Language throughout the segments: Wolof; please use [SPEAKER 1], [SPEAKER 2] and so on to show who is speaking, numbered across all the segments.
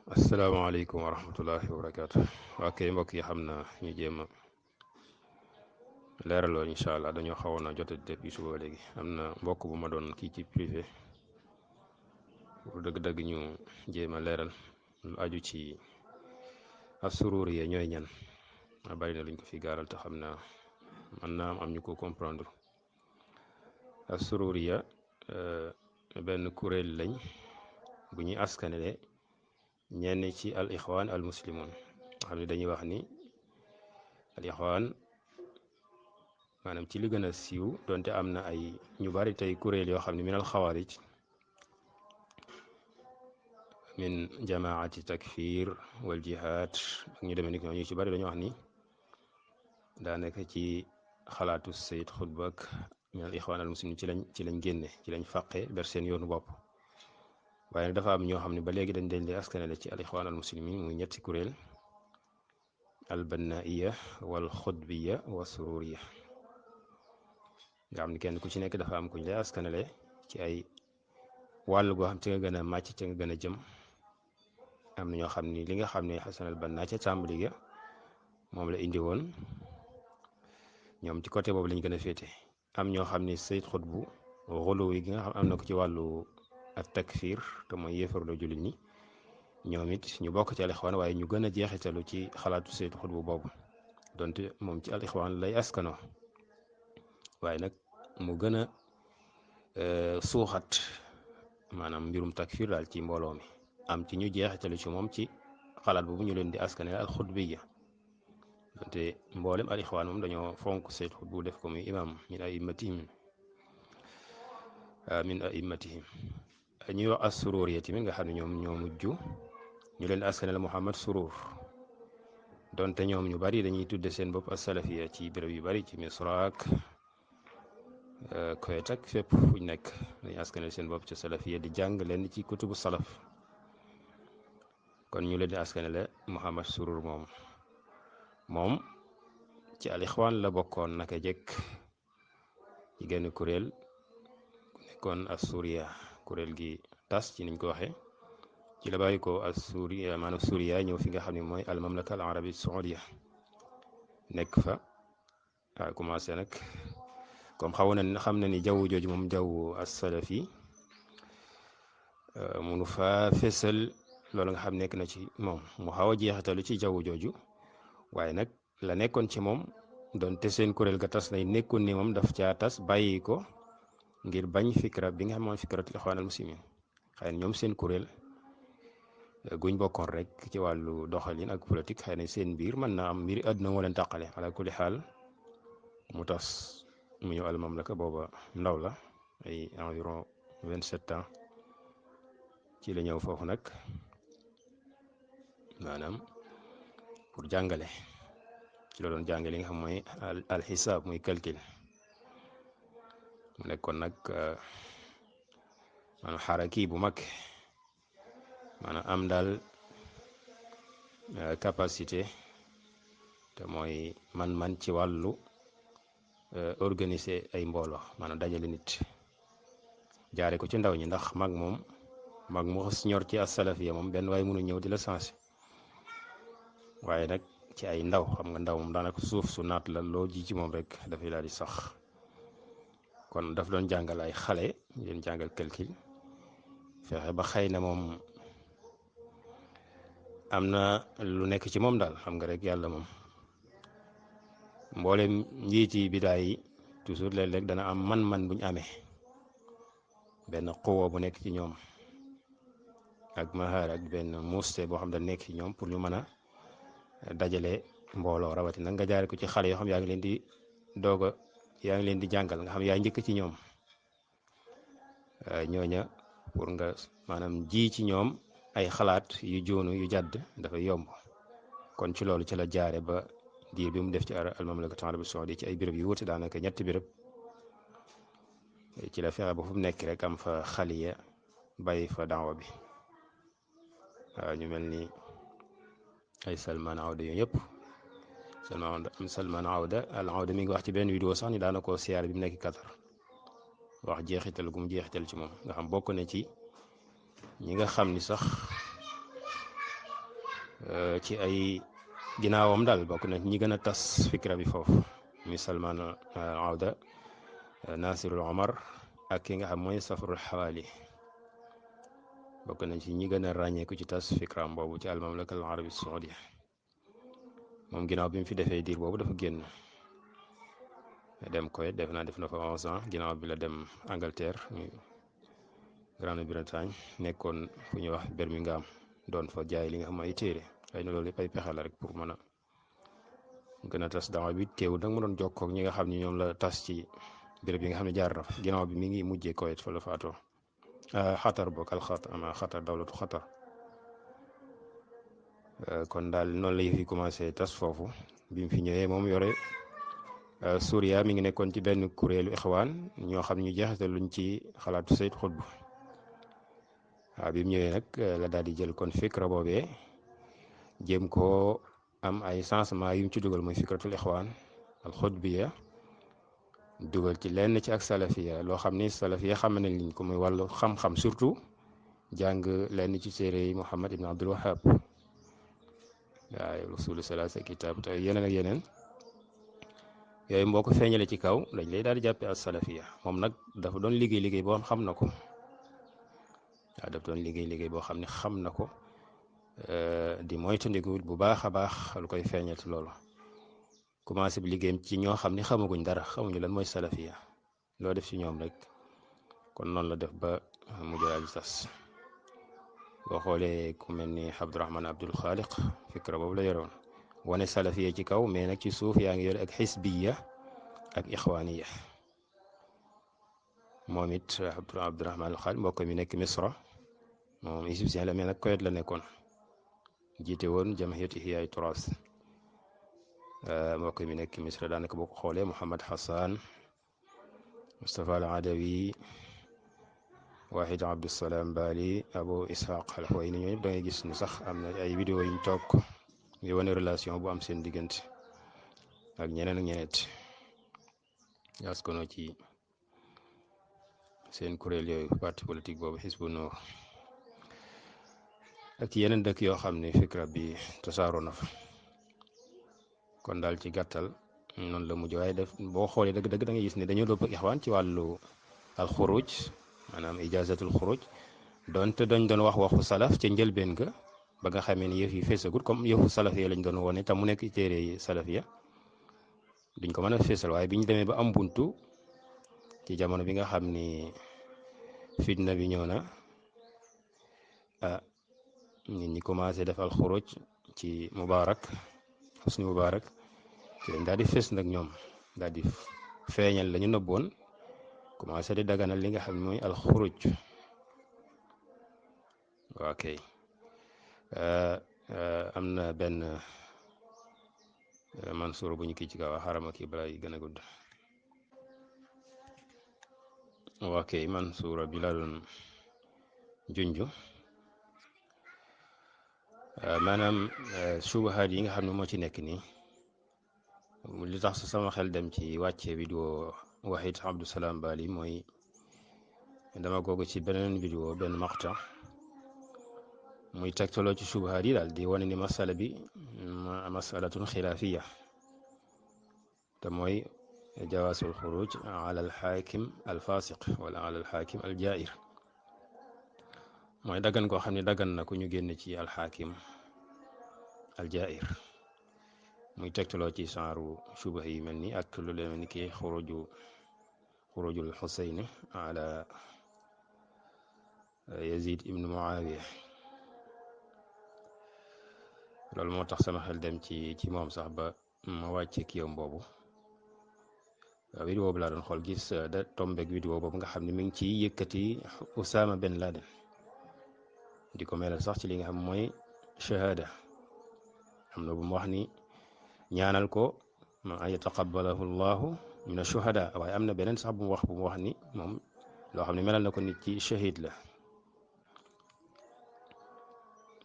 [SPEAKER 1] asalaamaaleykum wa rahmatullahi wa barakaatu. waa kay mbokk yi xam na ñu jéem a leeraloo incha allah dañoo xawoon a jot depuis suba léegi am na mbokk bu ma doon kii ci privé pour dëgg-dëgg ñu jéem a leeral lu aju ci assuruur yi ñooy ñan bari na luñ ko fi gaaral te xam naa mën naa am ñu ko comprendre. assuruur ya benn kuréel lañ bu ñuy askanele ñenn ci al ixwaan al muslimun nga xam ne dañuy wax ni al ixwaan maanaam ci li gën a siiw donte am na ay ñu bari tey kuréel yoo xam ne min al xawaarij min jamaati takfir wal jihaad ak ñu demee ni ñu ci bari dañoo wax ni daanaka ci xalaatu Sayyid Xutb ak min al ixwaan al muslimin ci lañ génne ci lañ fàqe ber seen yoonu bopp. waaye nag dafa am ñoo xam ne ba léegi dañ leen askanale ci al ixwaan al muslimin muy ñetti kuréel al bannaiya wal xutbiya wa sururiya nga xam ne kenn ku ci nekk dafa am kuñ lay askanale ci ay wàll goo xam ci nga gën a màcc ci nga gën a jëm. am na ñoo xam ni li nga xam ne Xasan al Banna ca tàmbali ga moom la indi woon ñoom ci côté boobu lañ gën a féete. am ñoo xam ni Sayyid Xutbu xulu yi gi nga xam am na ko ci wàllu ak takfir te mooy yéefarloo jullit ñi ñoom it ñu bokk ci al ixwaan waaye ñu gën a jeexitalu ci xalaatu Sayyid Xutbu boobu donte moom ci al ixwaan lay askano waaye nag mu gën a suuxat maanaam mbirum takfir daal ci mbooloo mi am ci ñu jeexitalu ci moom ci xalaat boobu ñu leen di askane al xutbiya donte mboolem al ixwaan moom dañoo fonk Sayyid Xutbu def ko muy imam min aimmatihim ñuy wax as suruur yi tamit nga xam ne ñoom ñoo mujj ñu leen askanale Muhammad Surur donte ñoom ñu bari dañuy tudde seen bopp as salafiya ci béréb yu bari ci Misra ak Kuwait ak fépp fuñ nekk dañuy askanale seen bopp ci salafiya di jàng leen ci kutubu salaf kon ñu leen di askanale Muhammad Surur moom ci al ixwaan la bokkoon naka jekk ci genn kuréel nekkoon as suriya kuréel gi tas ci niñ ko waxee ci la bàyyi ko as suriya maanaam suriya ñëw fi nga xam ne mooy al mamlaka al arabi saudiya nekk fa waaye commencé nag comme xam na ni jaww jooju moom jaww as salafi munu fa fésal loolu nga xam nekk na ci moom mu xaw a jeexitalu ci jaww jooju waaye nag la nekkoon ci moom donte seen kuréel ga tas nay nekkoon ni moom daf caa tas bàyyi ko ngir bañ fikra bi nga xam mooy fikratul ixwaan al muslimin xëy na ñoom seen kuréel guñ bokkoon rek ci wàllu doxalin ak politique xëy na seen biir mën naa am mbiri àdduna moo leen tàqale ala kulli xaal mu tas mu ñëw al mamlaka booba ndaw la ay environ 27 ans ci la ñëw foofu nag maanaam pour jàngale ci la doon jàngale li nga xam mooy al xisaab muy calcul mu nekkoon nag maanaam xaraki bu mag maanaam am daal capacité te mooy man ci wàllu organiser ay mbooloo maanaam dajale nit jaare ko ci ndaw ñi ndax mag mu xas ñor ci as-salafiya moom benn waaye mënu ñëw di la sensé waaye nag ci ay ndaw xam nga ndaw moom daanaka suuf su naat la loo ji ci moom rek dafay daal di sax kon daf doon jàngal ay xale ñu leen jàngal calcul fexe ba xëy na moom am na lu nekk ci moom daal xam nga rek yàlla moom mboolem njiiti bidaay yi toujours léeg-léeg dana am man-man buñ amee benn xuwa bu nekk ci ñoom ak mahaar ak benn muuste boo xam da nekk ci ñoom pour ñu mën a dajale mbooloo rawatina nga jaare ko ci xale yoo xam yaa ngi leen di jàngal nga xam yaa njëkk ci ñoom ñooña pour nga maanaam ji ci ñoom ay xalaat yu joonu yu jàdd dafa yomb kon ci loolu ci la jaare ba diir bi mu def ci al mamlakatu arabi saudi ci ay béréb yu wuute daanaka ñetti béréb ci la fexe ba fu mu nekk rek am fa xaliya bàyyi fa daawa bi waaw ñu mel ni ay Salman Awda yooyu yëpp Salman Awda al Awda mi ngi wax ci benn vidéo sax ni daana ko siyaar bi mu nekk Qatar wax jeexital gu mu jeexital ci moom nga xam bokk na ci ñi nga xam ni sax ci ay ginnaawam daal bokk na ñi gën a tas fikra bi foofu muy Salman Awda Nasirul Omar ak ki nga xam mooy Safrul Xawaali bokk nañ ci ñi gën a ràññeeku ci tas fikram boobu ci al-Mamlaka al-Arabi Saoudia moom ginnaaw bi mu fi defee diir boobu dafa génn dem Koweït def naa def na fa 11 ans ginnaaw bi la dem Angleterre Grande-Bretagne nekkoon fu ñuy wax Birmingham doon fa jaay li nga xam ay téere xëy na loolu yëpp ay pexe la rek pour mën a gën a tas dama bi teewul nag mu doon jokkoo ak ñi nga xam ne ñoom la tas ci béréb yi nga xam ne jaar na fa ginnaaw bi mi ngi mujjee Koweït fa la faatoo xatar boog xatar dawlatu xatar kon daal noonu la fi commencé tas foofu bi mu fi ñëwee moom yore Suuriya mi ngi nekkoon ci benn kuréelu ixwaan ñoo xam ñu jeexital luñ ci xalaatu Sayyid Qutb waaw bi mu ñëwee nag la daal di jël kon fikra boobee jéem koo am ay changement yu mu ci dugal mooy fikratul ixwaan al xutbiya dugal ci lenn ci ak salafiya loo xam ni salafiya xam nañ liñ ko muy wàllu xam-xam surtout jàng lenn ci téere yi Muhammad ibn Abdul Wahab waaye usulu salaasa kitaab te yeneen ak yeneen yooyu mboo ko feeñale ci kaw dañ lay daal di jàppee as salafiya moom nag dafa doon liggéey boo xam na ko waaw dafa doon liggéey boo xam ne xam na ko di moytandiku bu baax a baax lu koy feeñal ci loolu commencé bi liggéeyam ci ñoo xam ne xamaguñ dara xamuñu lan mooy salafiya loo def ci ñoom rek kon noonu la def ba mu jëlaat tas boo xoolee ku mel ni Abdurahman Abdul Xaaliq fikra boobu la yoroon wane salafiya ci kaw mais nag ci suuf yaa ngi yore ak xisbiya ak ixwaaniya moom it Abdurahman al Xaaliq mbokk mi nekk Misra moom égyptien la mais nag Koweït la nekkoon jiite woon jamhiyat Ihyaa Turaas mbokk mi nekk Misra daanaka boo ko xoolee Muhammad Hassan Mustafa al Adawi Wahid Abdusalaam Bali Abu Ishaq al Huwayni ñooñu ñëpp da ngay gis ni sax am na ay vidéo yuñ toog yu wane relation bu am seen diggante ak ñeneen ak ñeneet askanoo ci seen kuréel yooyu parti politique boobu Hizbu Nuur ak yeneen dëkk yoo xam ne fikra bi tasaaroo na fa kon daal ci gàttal noonu la mujj waaye def boo xoolee dëgg-dëgg da ngay gis ne dañoo dëpp ak ixwaan ci wàllu alxuruj maanaam ijaazatul xuruj donte dañ doon waxu salaf ca njëlbeen ga ba nga xamee ni yëf yi feesagut comme yëfu salaf yi lañ doon wone tam mu nekk téere yi salaf ya duñ ko mën a feesal waaye bi ñu demee ba am buntu ci jamono bi nga xam ni fitna bi ñëw na nit ñi commencé def alxuruj ci Mubaarak Husni Mubaarak ci lañ daal di fees nag ñoom daal di feeñal la ñu nëbboon commencé di daganal li nga xam ne mooy alxuruj waa kay am na benn mansuura bu ñu kii ci kaw xarama kii balay gën a gudd waa kay mansuura bi la doon junju maanaam subahaat yi nga xam ne moo ci nekk nii li tax su sama xel dem ci wàccee vidéo Wahid Abdusalaam Bali mooy dama googu ci beneen vidéo benn maqta muy tegtaloo ci subahaat yi daal di wane ni masala bi masalatun xilaafiya te mooy jawaasul xuruj ala alxaakim alfasiq wala ala alxaakim aljair mooy daggan koo xam ne daggan na ku ñu génn ci alxaakim aljair muy tegtaloo ci saaru subaha yi mel ni ak lu demee ni ki xurujul xuseyni ala yazid ibnu muawiya loolu moo tax sama xel dem ci moom sax ba ma wàcce kiyam boobu vidéo boobu laa doon xool gis da tombeeg vidéo boobu nga xam ne mi ngi ciy yëkkati Usaama Ben Laden di ko melal sax ci li nga xam mooy shahada am na bu mu wax ni ñaanal ko ma an yataqabbalahu llahu min ashuhada waaye am na beneen sax bu mu wax ni moom loo xam ne melal na ko nit ci shahid la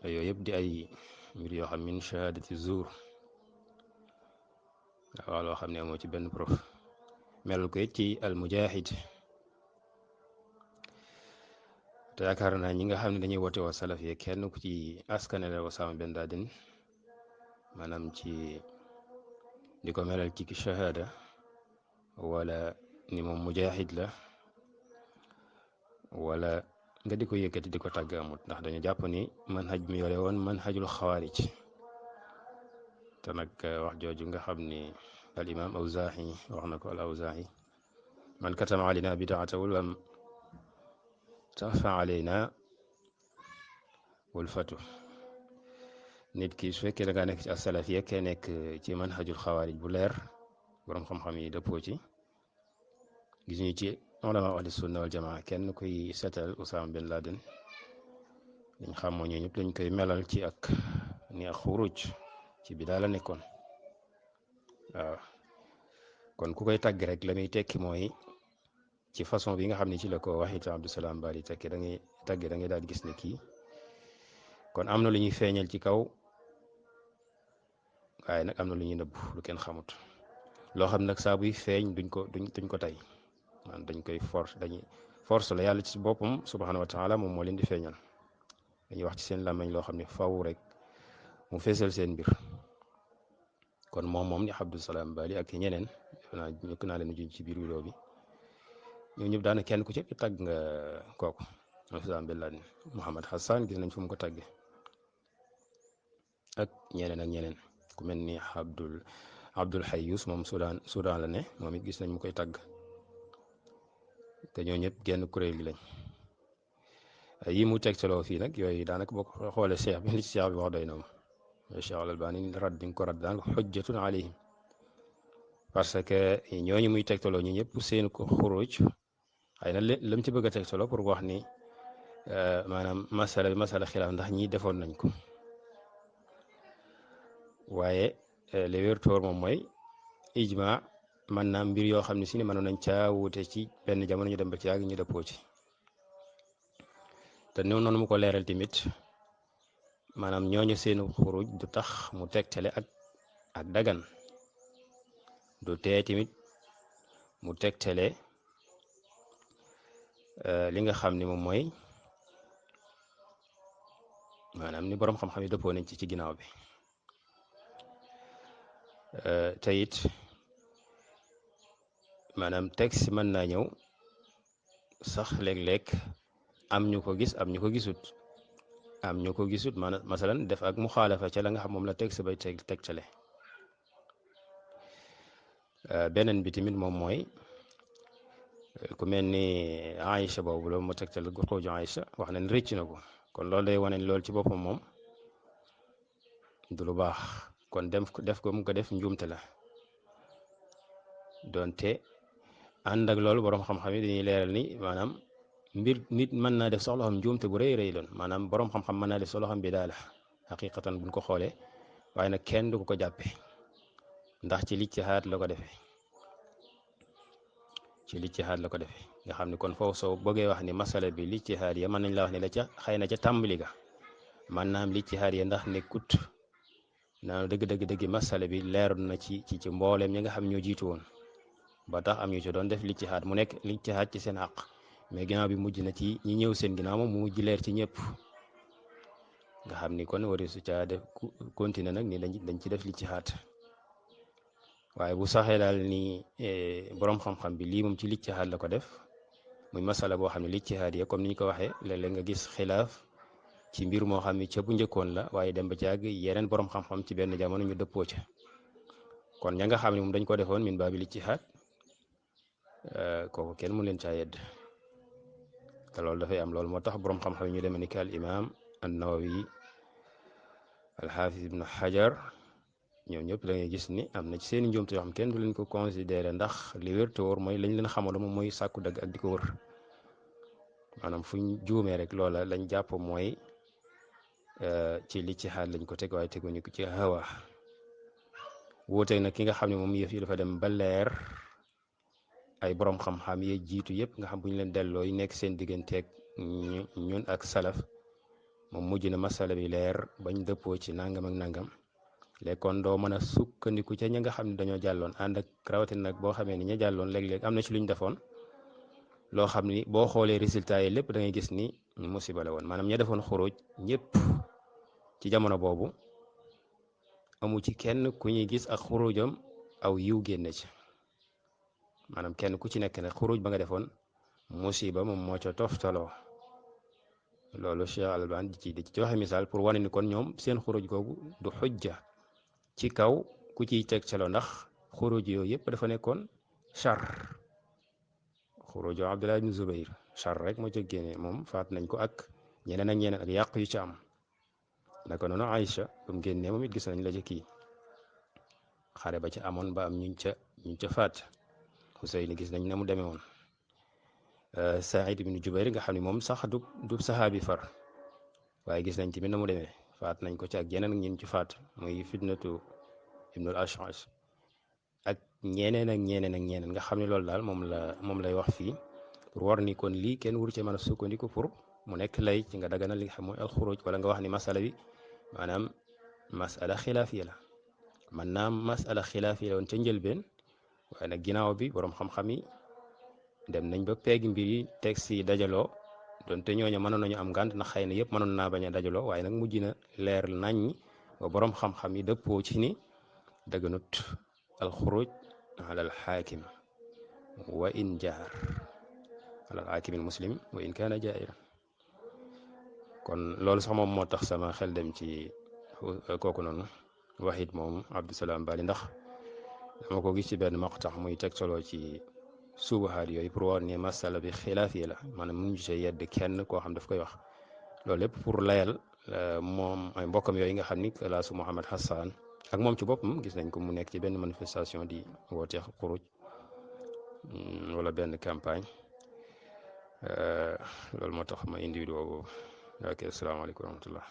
[SPEAKER 1] yooyu yëpp di ay mbir yoo xam min shahadati zuur waaw loo xam ne amoo ci benn prof melal ko it ci al mujahid te yaakaar naa ñi nga xam ne dañuy woote woo salaf yi kenn ku ci askanale Usaama bin Laden maanaam ci di ko melal ci shahada wala ni moom mujahid la wala nga di ko yëkkati di ko tàgg amut ndax dañu jàpp ni manhaj mi yore woon manhajul xawaarij te nag wax jooju nga xam ni al imam Awzaa'i wax na ko al Awzaa'i man katama alayna bidaata lam taxfa alayna wulfatu nit ki su fekkee da ngaa nekk ci as-salaf yekkee nekk ci manhajul xawaarij bu leer borom xam-xam yi dëppoo ci gis ñu ci ulama ahli sunna wal jamaa kenn kuy seetal Usaama bin Laden liñ xam moo ñu ñëpp lañ koy melal ci ak ni ak xuruj ci bi daal la nekkoon waaw kon ku koy tàgg rek la muy tekki mooy ci façon bi nga xam ne ci la ko waxit Abdusalaam Bali tekki da ngay tàgg da ngay daal gis ne kii kon am na lu ñuy feeñal ci kaw waaye nag am na lu ñuy nëbb lu kenn xamut loo xam nag saa buy feeñ duñ ko tey man dañ koy force la yàlla ci boppam subhanahu wa taala moom moo leen di feeñal dañuy wax ci seen làmmiñ loo xam ne faw rek mu feesal seen mbir kon moom ni Abdusalaam Bali ak ñeneen def naa ñëkk naa leen juñ ci biir vidéo bi ñoo ñëpp daana kenn ku ci tàgg nga kooku Usaama bin Laden Muhammad Hassan gis nañ fu mu ko tàgge ak ñeneen ku mel ni Abdul Hayyus moom Soudan la ne moom it gis nañ mu koy tàgg te ñoo ñëpp genn kuréel gi lañ yi mu tegtaloo fii nag yooyu daanaka boo ko xoolee cheikh bi li ci cheikh bi wax doy na moom Cheikh al Albani rad bi nga ko rad daan xujjatun alayhim parce que ñooñu muy tegtaloo ñu ñëpp seen ko xuruj xëy na lam ci bëgg a tegtaloo pour wax ni maanaam masala xilaaf ndax ñi defoon nañ ko waaye li wér toor moom mooy ijma man naa mbir yoo xam ne si ne mënoon nañ caa wuute ci benn jamono ñu dem ba ci yàgg ñu dëppoo ci te noonu mu ko leeral tamit maanaam ñooñu seenu xuruj du tax mu tegtale ak dagan du tee tamit mu tegtale li nga xam ne moom mooy maanaam ni boroom xam-xam yi dëppoo nañ ci ginnaaw bi te it maanaam texte mën naa ñëw sax léeg-léeg am ñu ko gis am ñu ko gisut maanaam masalan def ak muxaalafa ca la nga xam moom la texte bay tegtale beneen bi tamit moom mooy ku mel ni Aïcha boobu la mu tegtal gu xooju Aïcha wax nañ rëcc na ko kon loolu day wane loolu ci boppam moom du lu baax kon def ko mu ko def njuumte la donte ànd ak loolu borom xam-xam yi dañuy leeral ni maanaam mbir nit mën naa def soxla xam njuumte bu rëy loon maanaam borom xam-xam mën naa def soxla xam bi daal xaqiqatan buñ ko xoolee waaye nag kenn du ko jàppe ndax ci lijtihaad la ko defee nga xam ne kon foofu soo bëggee wax ni masala bi lijtihaad ya mën nañ la wax ne la ca xëy na ca tàmbali ga man naam lijtihaad ya ndax nekkut naa dëgg masala bi leeroon na ci mbooleem ñi nga xam ñoo jiitu woon ba tax am ñu ci doon def lijtihaad mu nekk lijtihaad ci seen àq mais ginnaaw bi mujj na ci ñi ñëw seen ginnaaw moom mu mujj leer ci ñëpp nga xam ni kon wari su caa def continuer nag ni dañ ci def lijtihaad waaye bu saxee daal ni borom xam-xam bi lii moom ci lijtihaad la ko def muy masala boo xam ne lijtihaad ya comme ni ñu ko waxee léeg-léeg nga gis xilaaf ci mbir moo xam ne ca bu njëkkoon la waaye dem ba ci àgg yeneen borom xam-xam ci benn jamono ñu dëppoo ca kon ña nga xam ne moom dañ ko defoon min baabil ijtihaad kooku kenn mu leen caa yedd te loolu dafay am loolu moo tax borom xam-xam ñu demee ni ki al imam an-Nawawi al xaafis ibn Hajar ñoom ñëpp da ngay gis ni am na ci seen njuumte yoo xam kenn du leen ko considéré ndax li wér te wóor mooy lañ leen xamal moom mooy sàkku dëgg ak di ko wër maanaam fuñ juumee rek loola lañ jàpp mooy ci lijtihaad lañ ko teg waaye teguñu ko ci hawa wuuteeg nag ki nga xam ne moom yëf yi dafa dem ba leer ay borom xam-xam yi jiitu yëpp nga xam bu ñu leen delloo yi nekk seen digganteeg ñun ak salaf moom mujj na masala bi leer bañ dëppoo ci nangam ak nangam léegi kon doo mën a sukkandiku ca ña nga xam ne dañoo jàlloon ànd ak rawatina nag boo xamee ni jàlloon léeg-léeg am na ci luñ defoon loo xam ni boo xoolee résultat yi lépp da ngay gis ni musiba la woon maanaam ña defoon xuruj ñëpp ci jamono boobu amu ci kenn ku ñuy gis ak xurujam aw yiw génne ci maanaam kenn ku ci nekk ne xuruj ba nga defoon musiba moom moo ca toftaloo loolu Cheikh Albani di ci joxe misaal pour wane ni kon ñoom seen xuruj googu du xujja ci kaw ku ciy tegtaloo ndax xuruj yooyu yëpp dafa nekkoon char xuruju Abdullah ibn Zubayr char rek moo ca génne moom faat nañ ko ak ñeneen ak ñeneen ak yàq yu ci am naka noonu Aïcha ba mu génnee moom it gis nañ la ca kii xare ba ca amoon ba am ñuñ ca faat Xuseyn gis nañ na mu demee woon Saïd ibn Jubayr nga xam ne moom sax du saxaabi far waaye gis nañ tamit na mu demee faat nañ ko ci ak yeneen ak ñin ci faat muy fitnatu ibnul Ash'as ak ñeneen ak ñeneen ak ñeneen nga xam ne loolu daal moom lay wax fii pour war ni kon lii kenn wuru ci mën a sukkandiku pour mu nekk lay ci nga daganal li nga xam mooy alxuruj wala nga wax ni masala bi maanaam masala xilaafiya la man naam masala xilaafiya la woon ca njëlbeen waaye nag ginnaaw bi borom xam-xam yi dem nañ ba peeg mbir yi texte yi dajaloo donte ñooñu mënoon nañu am ngànt ndax xëy na yëpp mënoon naa bañ a dajaloo waaye nag mujj na leer nañ ba borom xam-xam yi dëppoo ci ni daganut alxuruj ala alxaakim wa in jaar ala alxaakim almuslim wa in kaana jaa'ira kon loolu sax moom moo tax sama xel dem ci kooku noonu waxit moom Abdusalaam Bali ndax dama ko gis ci benn maqtax muy teg solo ci subahaat yooyu pour wax ne masala bi xilaaf yi la maanaam mu ngi see yedd kenn koo xam daf koy wax loolu lépp pour layal moom ay mbokkam yooyu nga xam ni kalaasu Mouhamed Hassan ak moom ci boppam gis nañ ko mu nekk ci benn manifestation di woote xuruj wala benn campagne loolu moo tax ma indi vidéo boobu ok asalaamaaleykum wa rahmatullah